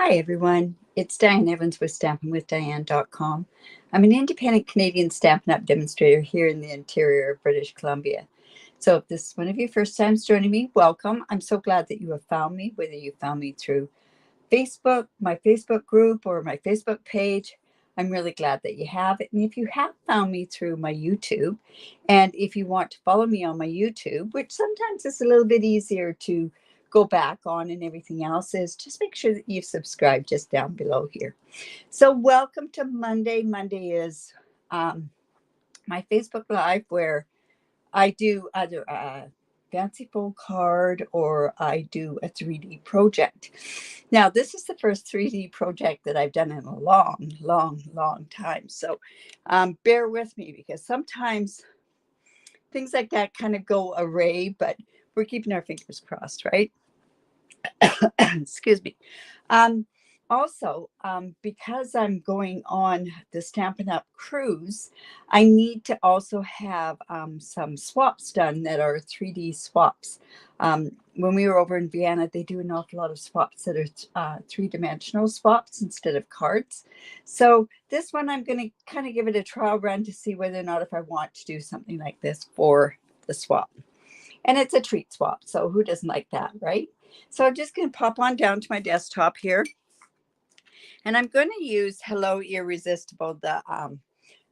Hi, everyone. It's Diane Evans with stampinwithdiane.com. I'm an independent Canadian Stampin' Up demonstrator here in the interior of British Columbia. So if this is one of your first times joining me, welcome. I'm so glad that you have found me, whether you found me through Facebook, my Facebook group, or my Facebook page. I'm really glad that you have it. And if you have found me through my YouTube, and if you want to follow me on my YouTube, which sometimes is a little bit easier to go back on and everything else, is just make sure that you've subscribed just down below here. So welcome to Monday. Monday is my Facebook Live where I do either a fanciful card or I do a 3D project. Now, this is the first 3D project that I've done in a long time. So bear with me because sometimes things like that kind of go awry, but we're keeping our fingers crossed, right? Excuse me. Um, also, because I'm going on the Stampin' Up cruise, I need to also have some swaps done that are 3D swaps. When we were over in Vienna, they do an awful lot of swaps that are three-dimensional swaps instead of cards. So this one, I'm going to kind of give it a trial run to see whether or not if I want to do something like this for the swap. And it's a treat swap, so who doesn't like that, right? So I'm just going to pop on down to my desktop here. And I'm going to use Hello Irresistible,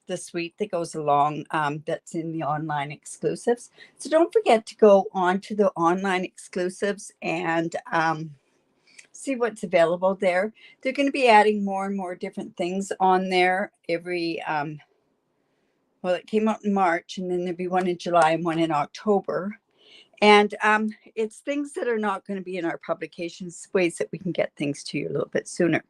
the suite that goes along that's in the online exclusives. So don't forget to go on to the online exclusives and see what's available there. They're going to be adding more and more different things on there every, well, it came out in March, and then there'll be one in July and one in October. And it's things that are not going to be in our publications, ways that we can get things to you a little bit sooner.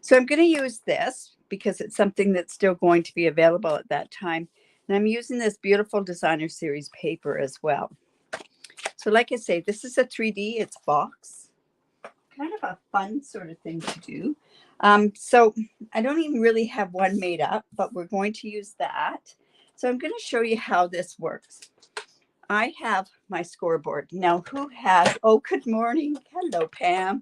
So I'm going to use this because it's something that's still going to be available at that time. And I'm using this beautiful designer series paper as well. So like I say, this is a 3D, it's box. Kind of a fun sort of thing to do. So I don't even really have one made up, but we're going to use that. So I'm going to show you how this works. I have my scoreboard. Now, who has, oh, good morning. Hello, Pam.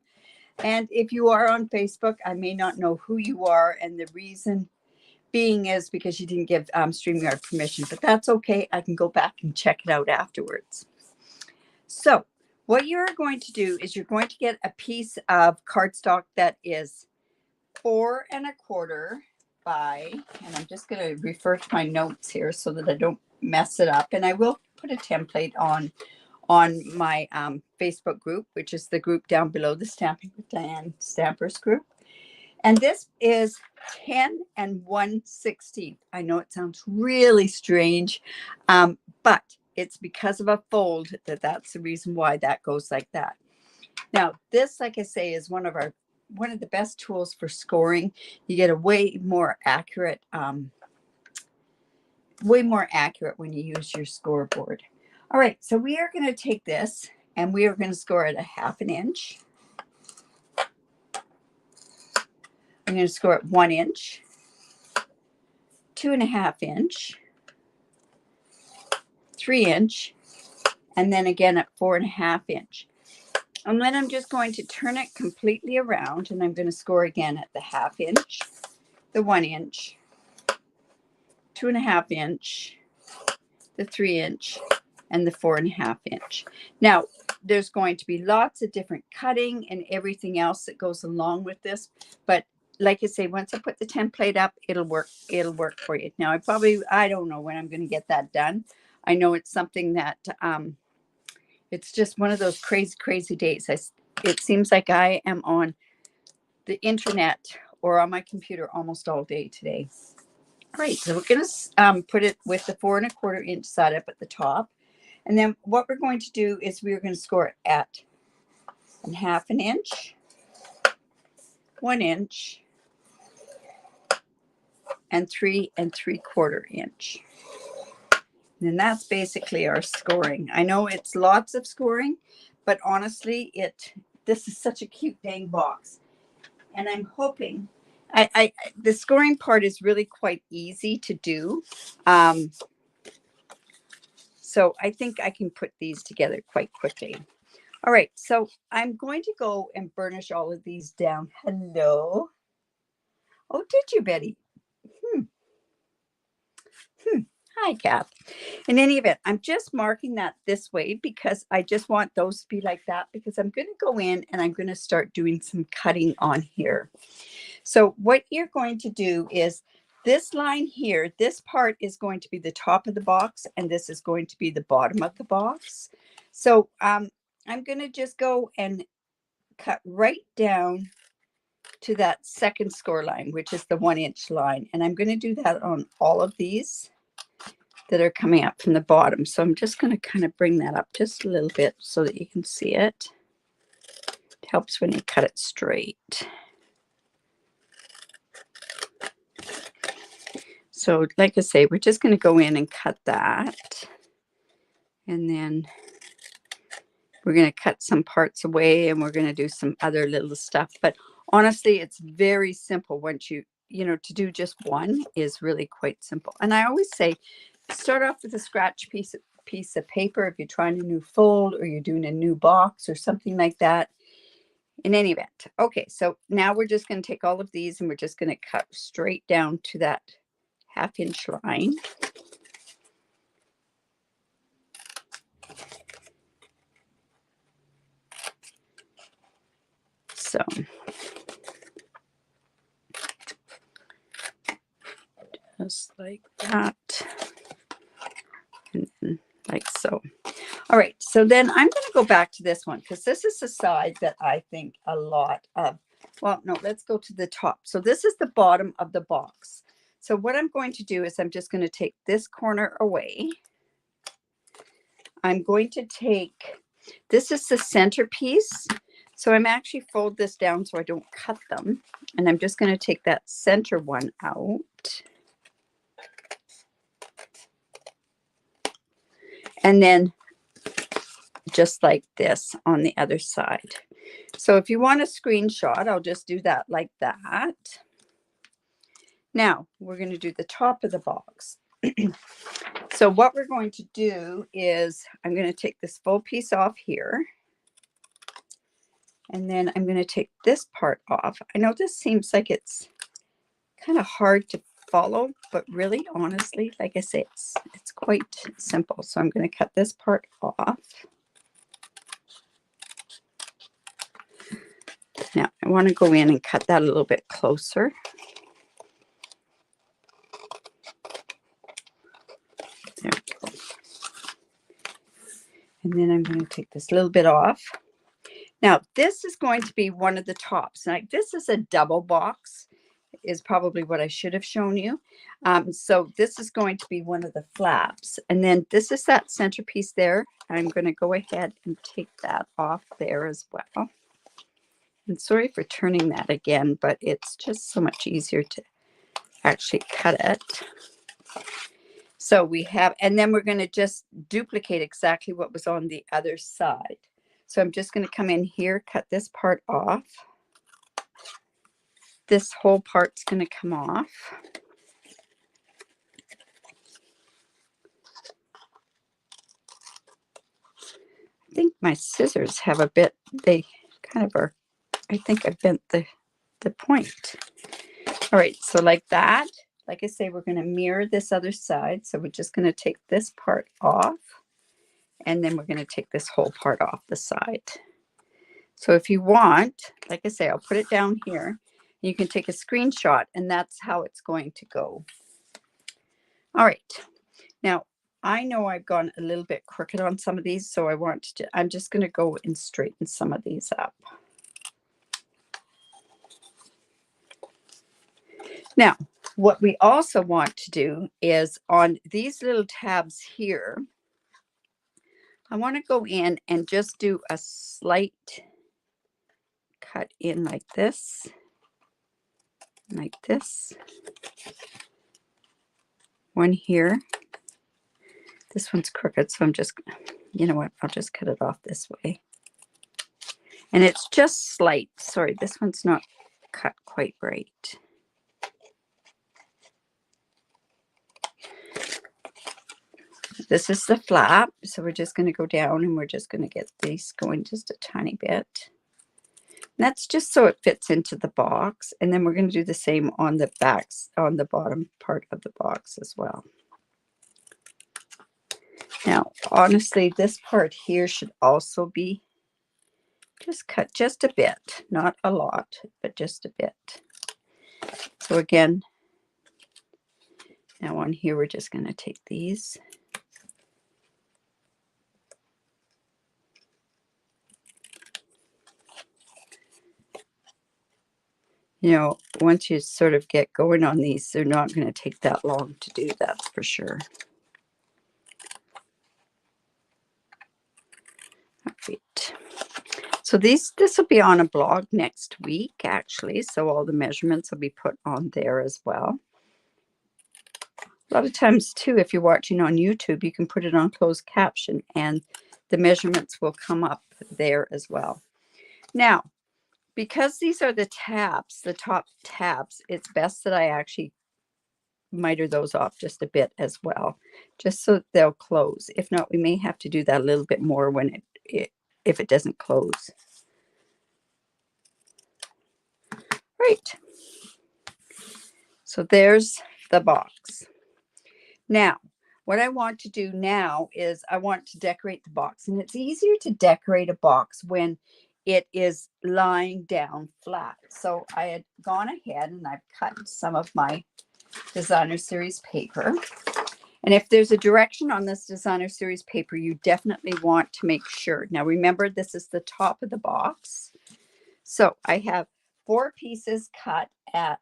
And if you are on Facebook, I may not know who you are. And the reason being is because you didn't give StreamYard permission, but that's okay. I can go back and check it out afterwards. So what you're going to do is you're going to get a piece of cardstock that is 4 1/4 by, and I'm just going to refer to my notes here so that I don't mess it up. And I will put a template on my Facebook group, which is the group down below, the Stamping with Diane Stampers group. And this is 10 1/16. I know it sounds really strange, but it's because of a fold that's the reason why that goes like that. Now, this, like I say, is one of the best tools for scoring. You get a way more accurate when you use your scoreboard. All right, so we are going to take this and we are going to score it 1/2 inch. I'm going to score it 1 inch, 2 1/2 inch, 3 inch, and then again at 4 1/2 inch. And then I'm just going to turn it completely around and I'm going to score again at the 1/2 inch, the 1 inch, 2 1/2 inch, the 3 inch, and the 4 1/2 inch. Now, there's going to be lots of different cutting and everything else that goes along with this. But like I say, once I put the template up, it'll work for you. Now, I don't know when I'm going to get that done. I know it's something that, it's just one of those crazy days. It seems like I am on the internet or on my computer almost all day today. All right, so we're going to put it with the 4 1/4 inch side up at the top. And then what we're going to do is we're going to score it at 1/2 inch, 1 inch, and 3 3/4 inch. And that's basically our scoring. I know it's lots of scoring, but honestly, this is such a cute dang box. And I'm hoping, the scoring part is really quite easy to do. So I think I can put these together quite quickly. All right, so I'm going to go and burnish all of these down. Hello. Oh, did you, Betty? Hi, Kath. In any event, I'm just marking that this way because I just want those to be like that, because I'm going to go in and I'm going to start doing some cutting on here. So what you're going to do is this line here, this part is going to be the top of the box, and this is going to be the bottom of the box. So I'm going to just go and cut right down to that second score line, which is the 1-inch line. And I'm going to do that on all of these that are coming up from the bottom. So I'm just going to kind of bring that up just a little bit so that you can see it. It helps when you cut it straight. So like I say, we're just going to go in and cut that. And then we're going to cut some parts away, and we're going to do some other little stuff. But honestly, it's very simple. Once you know, to do just one is really quite simple. And I always say, start off with a scratch piece of paper if you're trying a new fold or you're doing a new box or something like that. In any event. Okay, so now we're just going to take all of these and we're just going to cut straight down to that 1/2-inch line. So just like that, and then like so. All right, so then I'm going to go back to this one because this is the side that I think a lot of, well, no, let's go to the top. So this is the bottom of the box. So what I'm going to do is I'm just going to take this corner away. I'm going to take, this is the centerpiece. So I'm actually fold this down so I don't cut them. And I'm just going to take that center one out. And then just like this on the other side. So if you want a screenshot, I'll just do that like that. Now we're going to do the top of the box. So what we're going to do is I'm going to take this full piece off here. And then I'm going to take this part off. I know this seems like it's kind of hard to follow, but really, honestly, like I say, it's quite simple. So I'm going to cut this part off. Now I want to go in and cut that a little bit closer. There we go. And then I'm going to take this little bit off. Now this is going to be one of the tops. Like this is a double box, is probably what I should have shown you. So this is going to be one of the flaps. And then this is that centerpiece there. I'm going to go ahead and take that off there as well. And sorry for turning that again, but it's just so much easier to actually cut it. So we have, and then we're going to just duplicate exactly what was on the other side. So I'm just going to come in here, cut this part off. This whole part's going to come off. I think my scissors have a bit, they kind of are, I think I bent the point. All right, so like that, like I say, we're going to mirror this other side. So we're just going to take this part off, and then we're going to take this whole part off the side. So if you want, like I say, I'll put it down here. You can take a screenshot, and that's how it's going to go. All right. Now, I know I've gone a little bit crooked on some of these, so I'm just going to go and straighten some of these up. Now, what we also want to do is on these little tabs here, I want to go in and just do a slight cut in like this, one here. This one's crooked, so I'm just, you know what, I'll just cut it off this way. And it's just slight. Sorry, this one's not cut quite right. this is the flap. So we're just going to go down and we're just going to get these going just a tiny bit. And that's just so it fits into the box. And then we're going to do the same on the backs, on the bottom part of the box as well. Now, honestly, this part here should also be just cut just a bit, not a lot, but just a bit. So again, now on here, we're just going to take these. You know, once you sort of get going on these, they're not going to take that long to do, that's for sure. All right. So this will be on a blog next week, actually. So all the measurements will be put on there as well. A lot of times, too, if you're watching on YouTube, you can put it on closed caption and the measurements will come up there as well. Now, because these are the tabs, the top tabs, it's best that I actually miter those off just a bit as well, just so they'll close. If not, we may have to do that a little bit more when if it doesn't close. Right. So there's the box. Now, what I want to do now is I want to decorate the box. And it's easier to decorate a box when it is lying down flat. So I had gone ahead and I've cut some of my designer series paper. And if there's a direction on this designer series paper, you definitely want to make sure. Now, remember, this is the top of the box. So I have 4 pieces cut at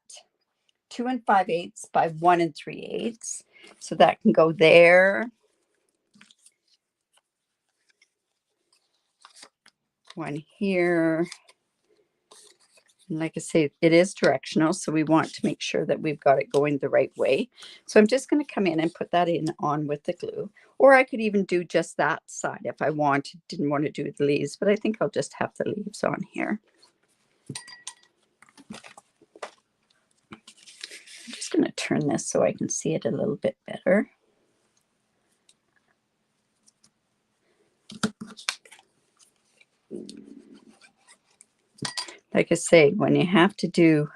2 5/8 by 1 3/8. So that can go there. One here. And like I say, it is directional, so we want to make sure that we've got it going the right way. So I'm just going to come in and put that in on with the glue. Or I could even do just that side if I didn't want to do the leaves, but I think I'll just have the leaves on here. I'm just going to turn this so I can see it a little bit better. Like I say, when you have to do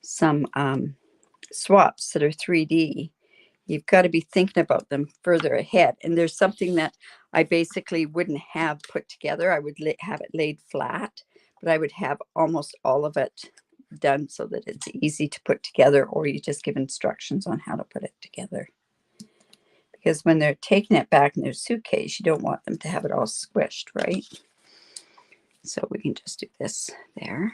some swaps that are 3D, you've got to be thinking about them further ahead. And there's something that I basically wouldn't have put together. I would have it laid flat, but I would have almost all of it done so that it's easy to put together, or you just give instructions on how to put it together. Because when they're taking it back in their suitcase, you don't want them to have it all squished, right? So we can just do this there.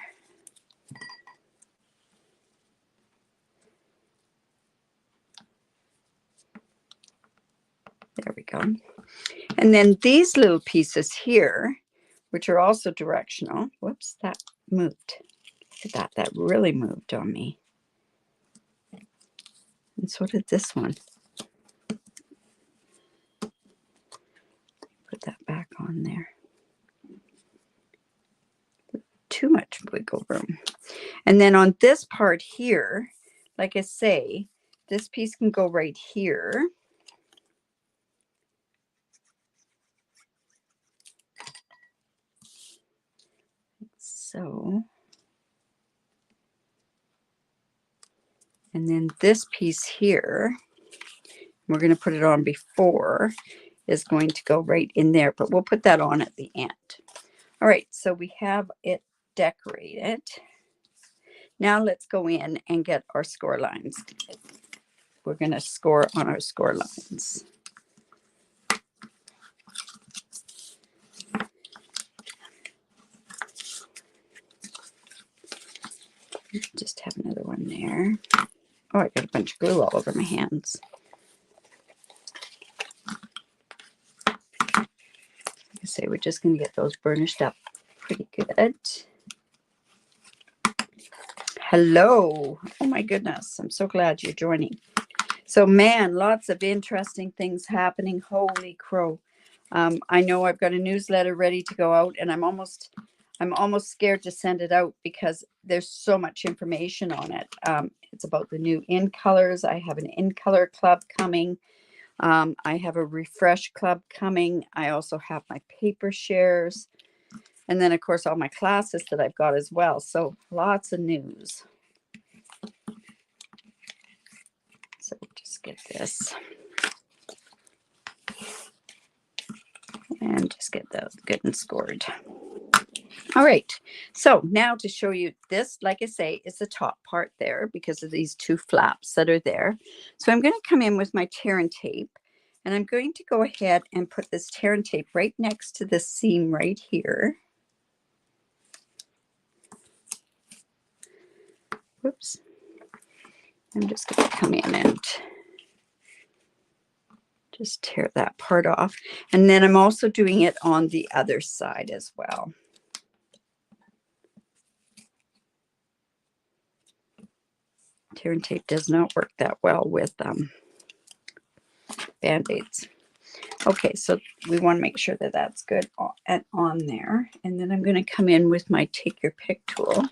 There we go. And then these little pieces here, which are also directional. Whoops, that moved. Look at that. That really moved on me. And so did this one. Put that back on there. Too much wiggle room. And then on this part here, like I say, this piece can go right here. So, and then this piece here, we're going to put it on before, is going to go right in there, but we'll put that on at the end. All right, so we have it decorated. Now let's go in and get our score lines. We're going to score on our score lines. Just have another one there. Oh, I got a bunch of glue all over my hands. Like I say, we're just going to get those burnished up pretty good. Hello. Oh my goodness. I'm so glad you're joining. So man, lots of interesting things happening. Holy crow. I know I've got a newsletter ready to go out, and I'm almost scared to send it out because there's so much information on it. It's about the new in colors. I have an in color club coming. I have a refresh club coming. I also have my paper shares. And then, of course, all my classes that I've got as well. So lots of news. So just get this. And just get those good and scored. All right. So now to show you this, like I say, is the top part there because of these two flaps that are there. So I'm going to come in with my tear and tape. And I'm going to go ahead and put this tear and tape right next to the seam right here. Whoops. I'm just going to come in and just tear that part off. And then I'm also doing it on the other side as well. Tear and tape does not work that well with Band-Aids. Okay, so we want to make sure that that's good on there. And then I'm going to come in with my take your pick tool.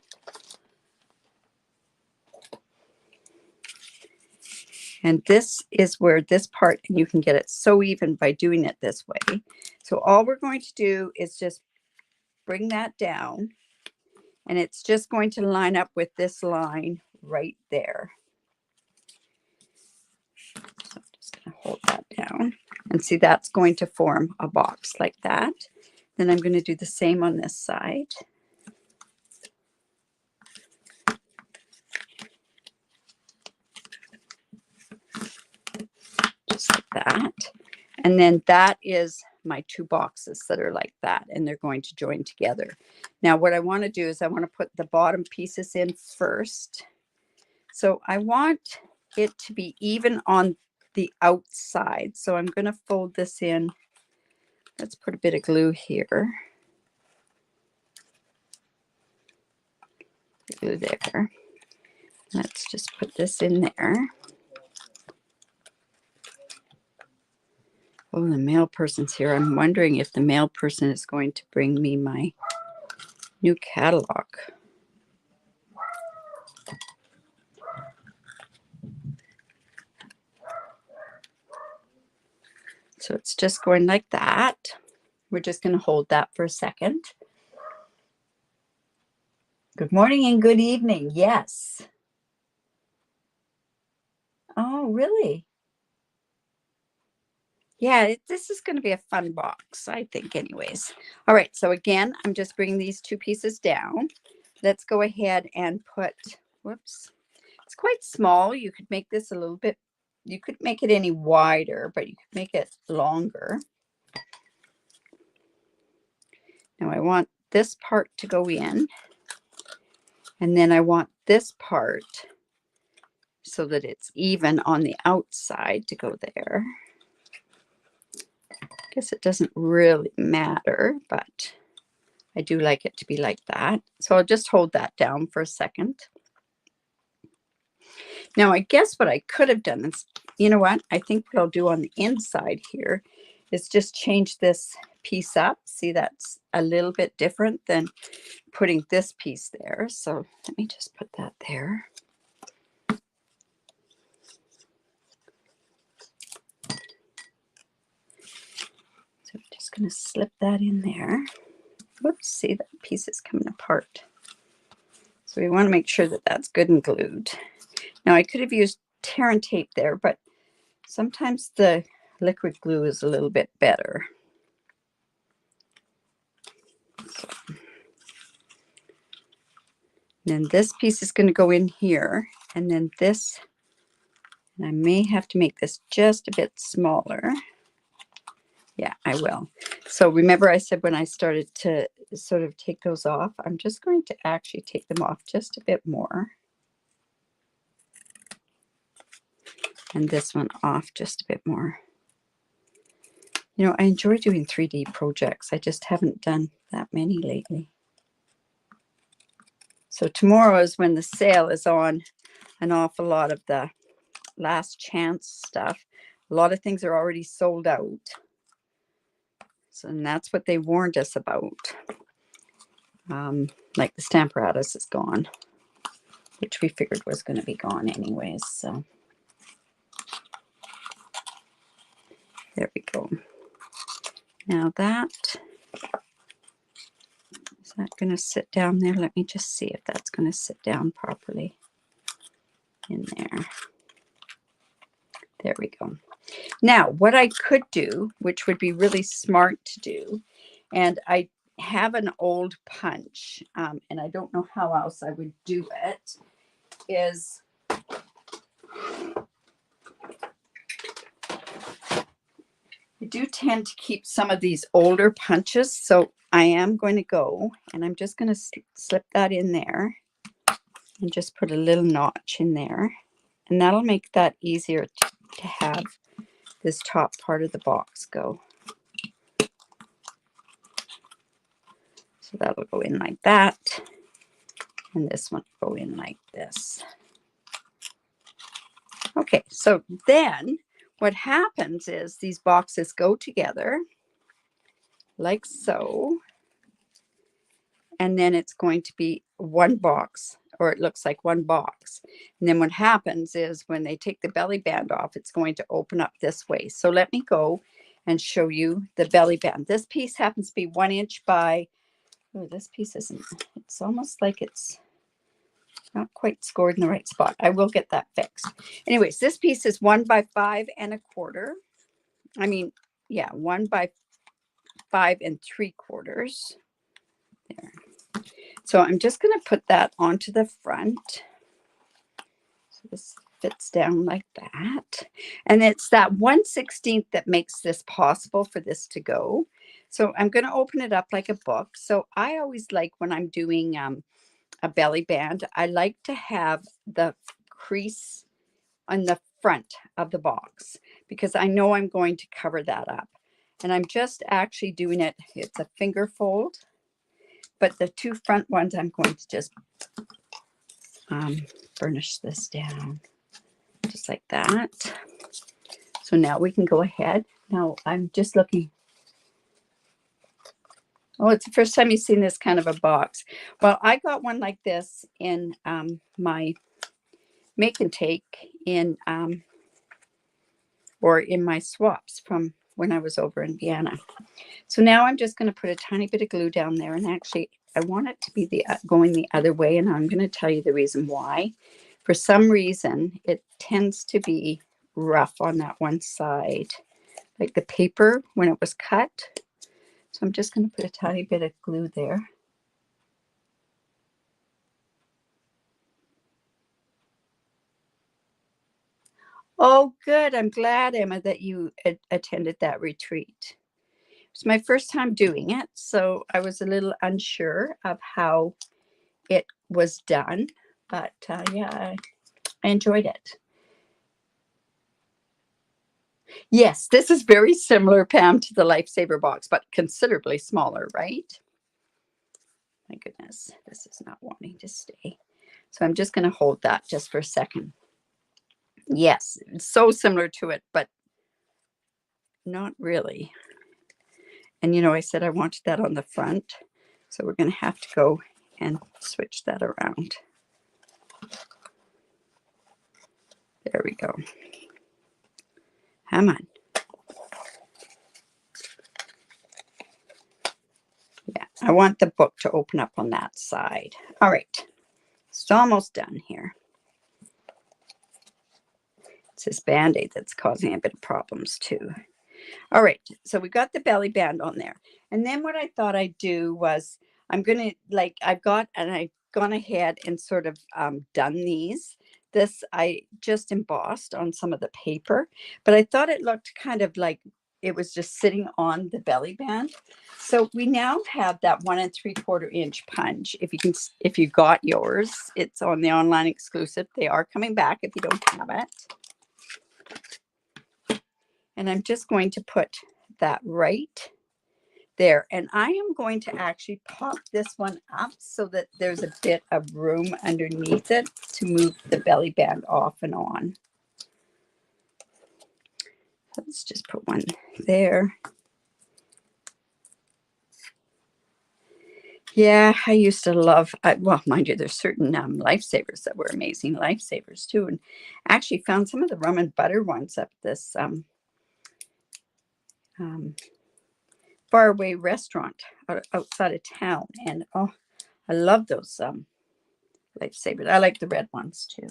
And this is where this part, you can get it so even by doing it this way. So all we're going to do is just bring that down, and it's just going to line up with this line right there. So I'm just going to hold that down, and see that's going to form a box like that. Then I'm going to do the same on this side. Just like that. And then that is my two boxes that are like that, and they're going to join together. Now what I want to do is I want to put the bottom pieces in first. So I want it to be even on the outside. So I'm going to fold this in. Let's put a bit of glue here. Glue there. Let's just put this in there. Oh, the mail person's here. I'm wondering if the mail person is going to bring me my new catalog. So it's just going like that. We're just going to hold that for a second. Good morning and good evening. Yes. Oh, really? Yeah, this is going to be a fun box, I think, anyways. All right, so again, I'm just bringing these two pieces down. Let's go ahead and put, whoops, it's quite small. You could make this a little bit, you could make it any wider, but you could make it longer. Now I want this part to go in, and then I want this part so that it's even on the outside to go there. I guess it doesn't really matter, but I do like it to be like that. So I'll just hold that down for a second. Now, I guess what I could have done is, you know what? I think what I'll do on the inside here is just change this piece up. See, that's a little bit different than putting this piece there. So let me just put that there. So I'm just going to slip that in there. Whoops, see, that piece is coming apart. So we want to make sure that that's good and glued. Now I could have used tear and tape there, but sometimes the liquid glue is a little bit better. So, then this piece is going to go in here, and then this, and I may have to make this just a bit smaller. Yeah, I will. So remember I said when I started to sort of take those off, I'm just going to actually take them off just a bit more. And this one off just a bit more. You know, I enjoy doing 3D projects. I just haven't done that many lately. So tomorrow is when the sale is on an awful lot of the last chance stuff. A lot of things are already sold out. So, and that's what they warned us about. Like the Stamparatus is gone, which we figured was going to be gone anyways. So There we go. Now that, is that going to sit down there? Let me just see if that's going to sit down properly in there. There we go. Now, what I could do, which would be really smart to do, and I have an old punch, and I don't know how else I would do it, is I do tend to keep some of these older punches, so I am going to go, and I'm just going to slip that in there and just put a little notch in there, and that'll make that easier to have this top part of the box go. So that'll go in like that, and this one will go in like this. Okay, so then what happens is these boxes go together like so, and then it's going to be one box, or it looks like one box. And then what happens is when they take the belly band off, it's going to open up this way. So let me go and show you the belly band. This piece happens to be 1 inch by, oh, this piece isn't, it's almost like it's not quite scored in the right spot. I will get that fixed. Anyways, this piece is 1 by 5 1/4. I mean, yeah, 1 by 5 3/4. There. So I'm just going to put that onto the front. So this fits down like that. And it's that 1/16 that makes this possible for this to go. So I'm going to open it up like a book. So I always like, when I'm doing a belly band, I like to have the crease on the front of the box, because I know I'm going to cover that up. And I'm just actually doing it, it's a finger fold, but the 2 front ones, I'm going to just burnish this down just like that. So now we can go ahead. Now I'm just looking. Oh, it's the first time you've seen this kind of a box. Well, I got one like this in my make and take in or in my swaps from when I was over in Vienna. So now I'm just going to put a tiny bit of glue down there, and actually I want it to be going the other way, and I'm going to tell you the reason why. For some reason, it tends to be rough on that one side, like the paper when it was cut. So I'm just going to put a tiny bit of glue there. Oh, good. I'm glad, Emma, that you attended that retreat. It's my first time doing it, so I was a little unsure of how it was done, but yeah, I enjoyed it. Yes, this is very similar, Pam, to the Lifesaver box, but considerably smaller, right? My goodness, this is not wanting to stay. So I'm just going to hold that just for a second. Yes, it's so similar to it, but not really. And you know, I said I wanted that on the front, so we're going to have to go and switch that around. There we go. Come on. Yeah, I want the book to open up on that side. All right, it's almost done here. It's this Band-Aid that's causing a bit of problems too. All right, so we got the belly band on there. And then what I thought I'd do was, I'm going to, I've gone ahead and sort of done these. This I just embossed on some of the paper, but I thought it looked kind of like it was just sitting on the belly band. So we now have that 1 3/4 inch punch. If you got yours, it's on the online exclusive. They are coming back if you don't have it. And I'm just going to put that right there. And I am going to actually pop this one up so that there's a bit of room underneath it to move the belly band off and on. Let's just put one there. Yeah, I used to love, well, mind you, there's certain Lifesavers that were amazing Lifesavers too. And I actually found some of the rum and butter ones up this faraway restaurant outside of town. And oh, I love those lifesavers. I like the red ones too.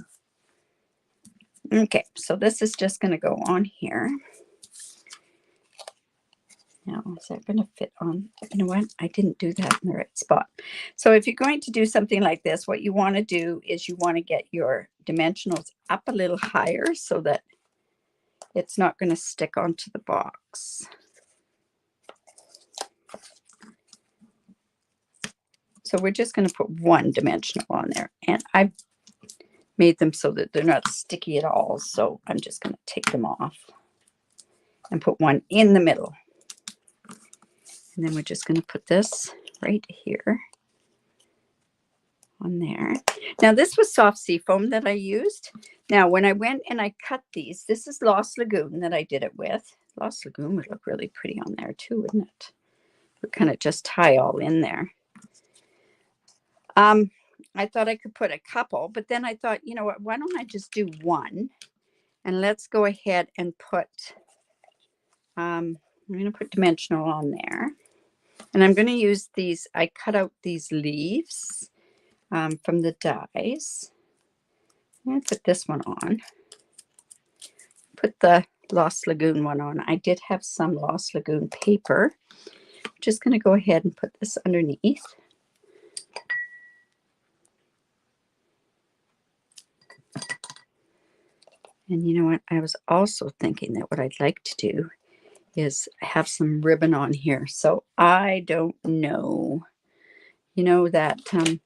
Okay, so this is just going to go on here. Now, is that going to fit on? You know what? I didn't do that in the right spot. So if you're going to do something like this, what you want to do is you want to get your dimensionals up a little higher so that it's not going to stick onto the box. So we're just going to put one dimensional on there. And I've made them so that they're not sticky at all. So I'm just going to take them off and put one in the middle. And then we're just going to put this right here on there. Now this was soft seafoam that I used. Now when I went and I cut these, this is Lost Lagoon that I did it with. Lost Lagoon would look really pretty on there too, wouldn't it? We kind of just tie all in there. I thought I could put a couple, but then I thought, you know what, why don't I just do one? And let's go ahead and put, I'm going to put dimensional on there. And I'm going to use these, I cut out these leaves from the dies. I'm going to put this one on. Put the Lost Lagoon one on. I did have some Lost Lagoon paper. I'm just going to go ahead and put this underneath. And you know what? I was also thinking that what I'd like to do is have some ribbon on here. So I don't know. You know that the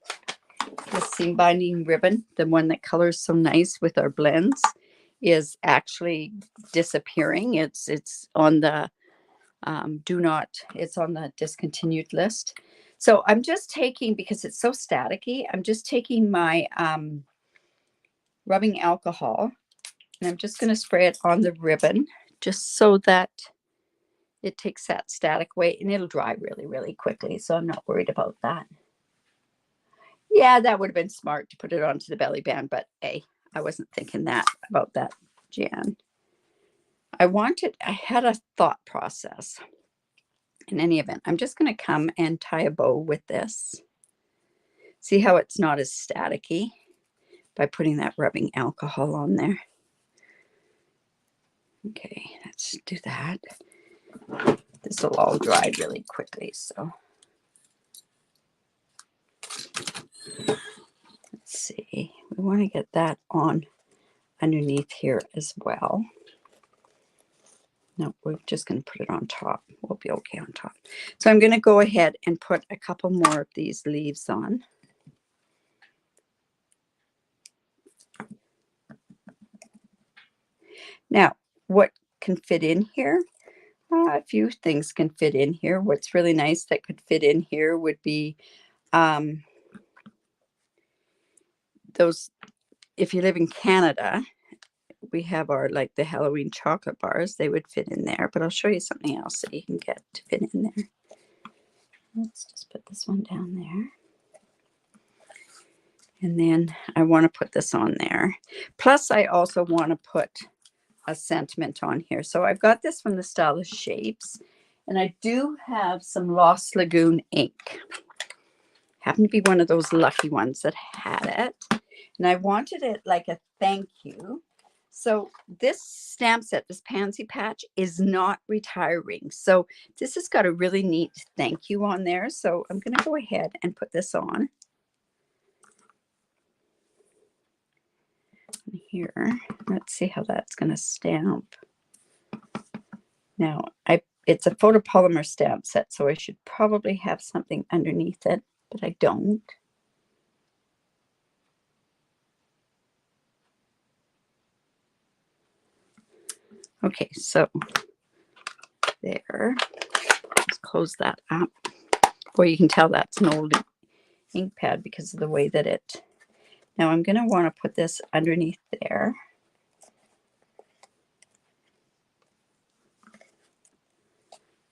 seam binding ribbon, the one that colors so nice with our blends, is actually disappearing. It's on the it's on the discontinued list. So I'm just taking, because it's so staticky, I'm just taking my rubbing alcohol. And I'm just going to spray it on the ribbon just so that it takes that static away, and it'll dry really, really quickly. So I'm not worried about that. Yeah, that would have been smart to put it onto the belly band, but hey, I wasn't thinking about that, Jan. I had a thought process. In any event, I'm just going to come and tie a bow with this. See how it's not as staticky by putting that rubbing alcohol on there. Okay, let's do that. This will all dry really quickly, so let's see. We want to get that on underneath here as well. No, we're just going to put it on top. We'll be okay on top. So I'm going to go ahead and put a couple more of these leaves on. Now, what can fit in here? A few things can fit in here. What's really nice that could fit in here would be those, if you live in Canada, we have our, like the Halloween chocolate bars, they would fit in there, but I'll show you something else that you can get to fit in there. Let's just put this one down there. And then I want to put this on there. Plus I also want to put a sentiment on here. So I've got this from the Stylish Shapes, and I do have some Lost Lagoon ink. Happened to be one of those lucky ones that had it. And I wanted it like a thank you. So this stamp set, this Pansy Patch, is not retiring. So this has got a really neat thank you on there. So I'm going to go ahead and put this on. Here, let's see how that's going to stamp. Now, it's a photopolymer stamp set, so I should probably have something underneath it, but I don't. Okay, so there. Let's close that up. Or you can tell that's an old ink pad because of the way that it... Now I'm going to want to put this underneath there.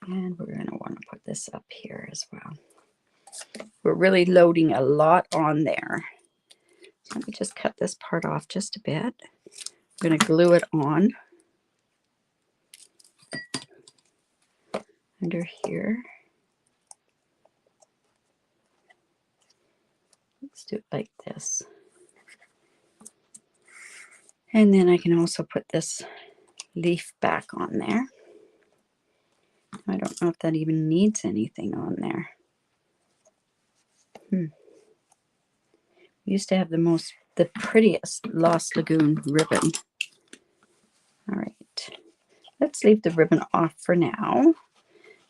And we're going to want to put this up here as well. We're really loading a lot on there. So let me just cut this part off just a bit. I'm going to glue it on. under here. Let's do it like this. And then I can also put this leaf back on there. I don't know if that even needs anything on there. We used to have the prettiest Lost Lagoon ribbon. All right, let's leave the ribbon off for now.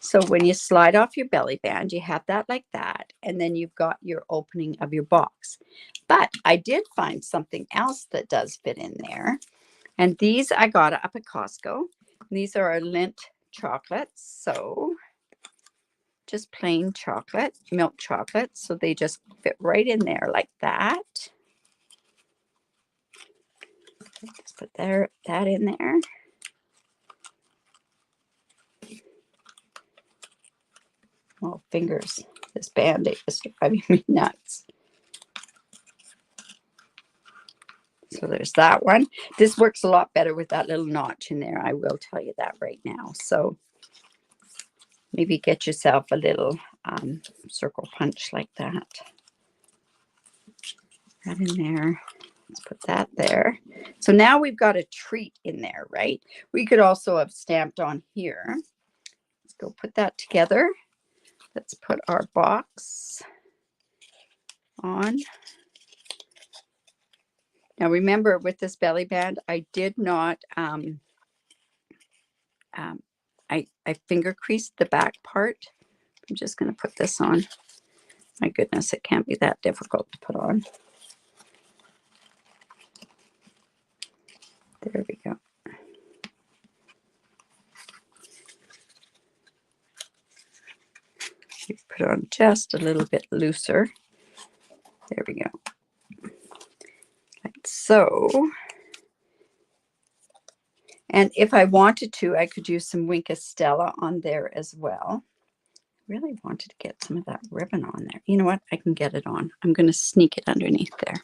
So when you slide off your belly band, you have that like that, and then you've got your opening of your box. But I did find something else that does fit in there. And these I got up at Costco. These are our Lindt chocolates. So just plain chocolate, milk chocolate. So they just fit right in there like that. Let's put that in there. Oh, fingers. This Band-Aid is driving me nuts. So there's that one. This works a lot better with that little notch in there. I will tell you that right now. So maybe get yourself a little circle punch like that. That in there. Let's put that there. So now we've got a treat in there, right? We could also have stamped on here. Let's go put that together. Let's put our box on. Now remember, with this belly band, I did not, I finger creased the back part. I'm just going to put this on. My goodness, it can't be that difficult to put on. There we go. Put it on just a little bit looser. There we go. Like so. And if I wanted to, I could use some Wink Estella on there as well. Really wanted to get some of that ribbon on there. You know what? I can get it on. I'm going to sneak it underneath there.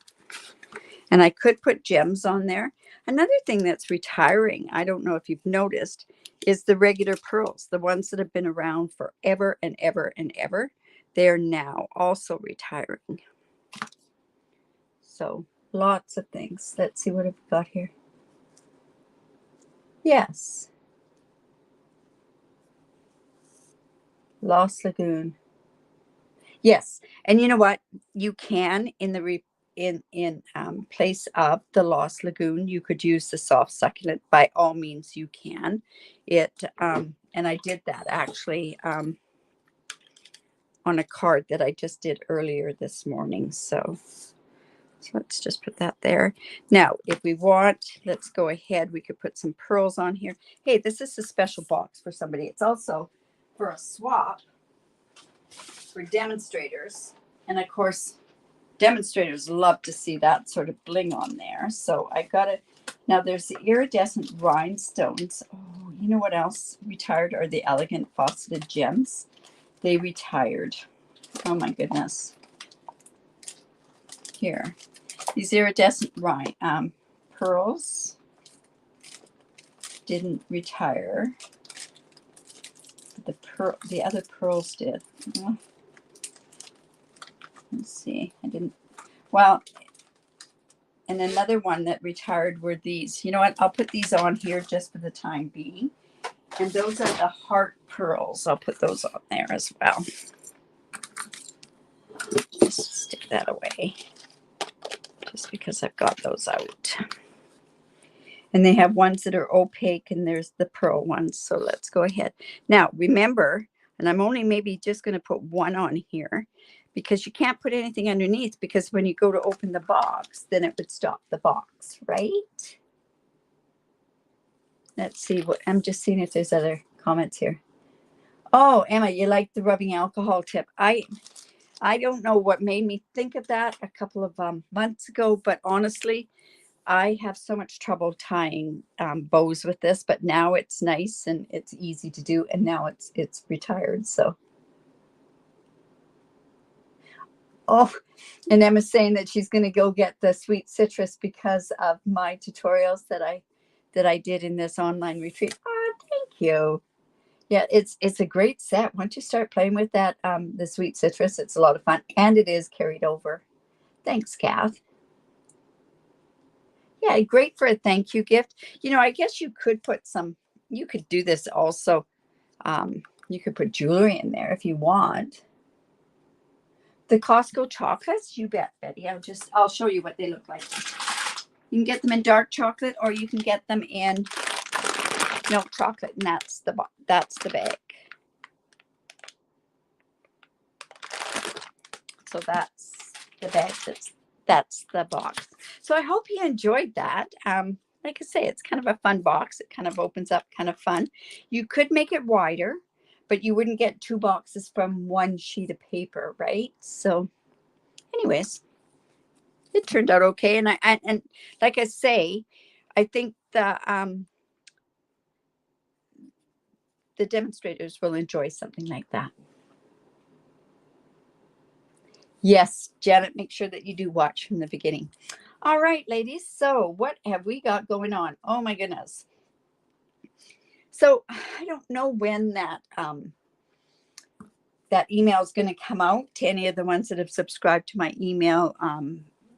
And I could put gems on there. Another thing that's retiring, I don't know if you've noticed, is the regular pearls, the ones that have been around forever and ever and ever. They're now also retiring. So lots of things. Let's see what I've got here. Yes. Lost Lagoon. Yes. And you know what? You can, in the place of the Lost Lagoon, you could use the soft succulent. By all means, you can. And I did that actually on a card that I just did earlier this morning. So let's just put that there. Now, if we want, let's go ahead. We could put some pearls on here. Hey, this is a special box for somebody. It's also for a swap for demonstrators. And of course, demonstrators love to see that sort of bling on there. So I got it. Now there's the iridescent rhinestones. Oh, you know what else retired are the elegant faceted gems. They retired. Oh my goodness. Here, these iridescent pearls didn't retire. The other pearls did. Oh. Let's see. I didn't. Well, and another one that retired were these. You know what? I'll put these on here just for the time being. And those are the heart pearls. I'll put those on there as well. Just stick that away. Just because I've got those out. And they have ones that are opaque, and there's the pearl ones. So let's go ahead. Now, remember, and I'm only maybe just going to put one on here, because you can't put anything underneath, because when you go to open the box, then it would stop the box, right? Let's see what, I'm just seeing if there's other comments here. Oh, Emma, you like the rubbing alcohol tip. I don't know what made me think of that a couple of months ago, but honestly, I have so much trouble tying bows with this, but now it's nice and it's easy to do, and now it's retired. So, oh, and Emma's saying that she's going to go get the sweet citrus because of my tutorials that I did in this online retreat. Oh, thank you. Yeah, it's a great set. Once you start playing with that, the sweet citrus, it's a lot of fun, and it is carried over. Thanks, Kath. Yeah, great for a thank you gift. You know, I guess you could put some. You could do this also. You could put jewelry in there if you want. The Costco chocolates, you bet, Betty. I'll show you what they look like. You can get them in dark chocolate, or you can get them in milk chocolate, and that's the bag. So that's the bag. That's the box. So I hope you enjoyed that. Like I say, it's kind of a fun box. It kind of opens up, kind of fun. You could make it wider, but you wouldn't get 2 boxes from 1 sheet of paper, right? So, anyways, it turned out okay. And and like I say, I think the demonstrators will enjoy something like that. Yes, Janet, make sure that you do watch from the beginning. All right, ladies. So what have we got going on? Oh my goodness. So I don't know when that email is going to come out to any of the ones that have subscribed to my email,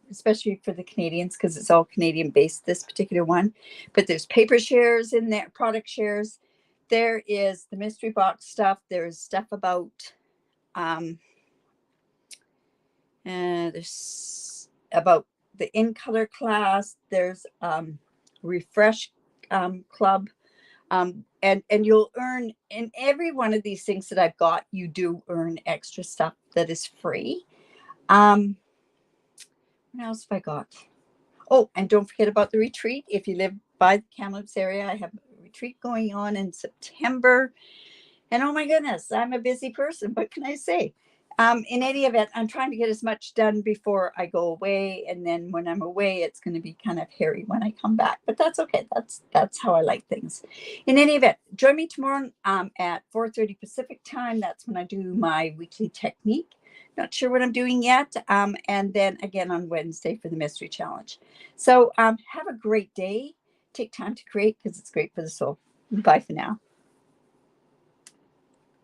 especially for the Canadians, because it's all Canadian based, this particular one. But there's paper shares in there, product shares. There is the mystery box stuff. There's stuff about there's about the in color class. There's refresh club, and you'll earn in every one of these things that I've got. You do earn extra stuff that is free. What else have I got? Oh, and don't forget about the retreat. If you live by the Kamloops area, I have a retreat going on in September. And oh my goodness, I'm a busy person. What can I say? In any event, I'm trying to get as much done before I go away. And then when I'm away, it's going to be kind of hairy when I come back. But that's okay. That's how I like things. In any event, join me tomorrow at 4:30 Pacific time. That's when I do my weekly technique. Not sure what I'm doing yet. And then again on Wednesday for the mystery challenge. So have a great day. Take time to create because it's great for the soul. Bye for now.